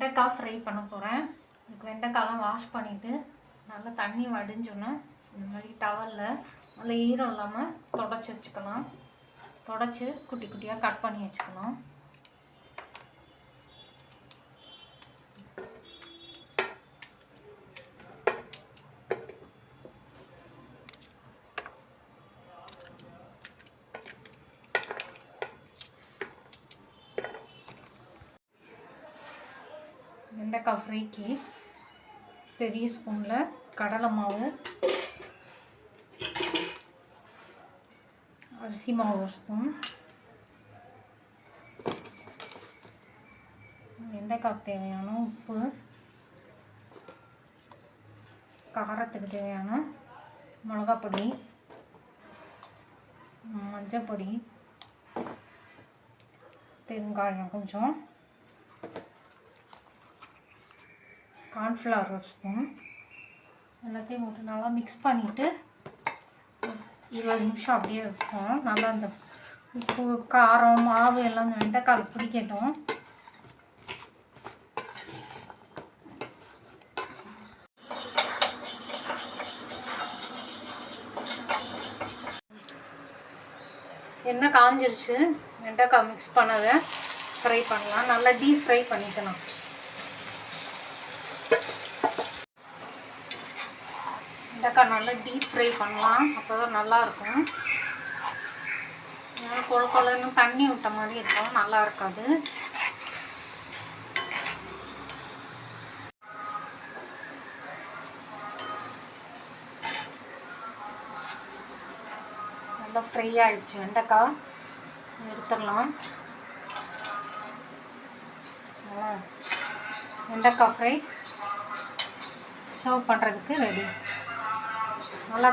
வெண்டைக்காய் ஃப்ரை பண்ண போகிறேன். இதுக்கு வெண்டைக்காயெலாம் வாஷ் பண்ணிவிட்டு நல்லா தண்ணி வடிஞ்சோன்னே இந்த மாதிரி டவலில் நல்லா ஈரம் இல்லாமல் தொடச்சி வச்சுக்கலாம். தொடச்சி குட்டி குட்டியாக கட் பண்ணி வச்சுக்கலாம். வெண்டைக்காய் ஃப்ரைக்கு பெரிய ஸ்பூனில் கடலை மாவு, அரிசி மாவு ஒரு ஸ்பூன், வெண்டைக்காய்க்கு தேவையான உப்பு, காரத்துக்கு தேவையான மிளகாப்பொடி, மஞ்சப்பொடி, பெருங்காயம் கொஞ்சம், கார்ன்ஃப்ளவர் ஒரு ஸ்பூன் எல்லாத்தையும் போட்டு நல்லா மிக்ஸ் பண்ணிவிட்டு 20 நிமிஷம் அப்படியே வைப்போம். நல்லா அந்த உப்பு, காரம், மாவு எல்லாம் அந்த வெண்டைக்காய் பிடிக்கட்டும். எண்ணெய் காஞ்சிருச்சு. வெண்டைக்காய் மிக்ஸ் பண்ணதை ஃப்ரை பண்ணலாம். நல்லா டீப் ஃப்ரை பண்ணிக்கலாம். வெண்டைக்காய் நல்லா டீப் ஃப்ரை பண்ணலாம், அப்போ தான் நல்லாயிருக்கும். கொல கொலன்னு தண்ணி விட்ட மாதிரி இருக்கும், நல்லா இருக்காது. நல்லா ஃப்ரை ஆகிடுச்சு. வெண்டைக்காய் எடுத்துடலாம். வெண்டைக்காய் ஃப்ரை சர்வ் பண்ணுறதுக்கு ரெடி. நல்லா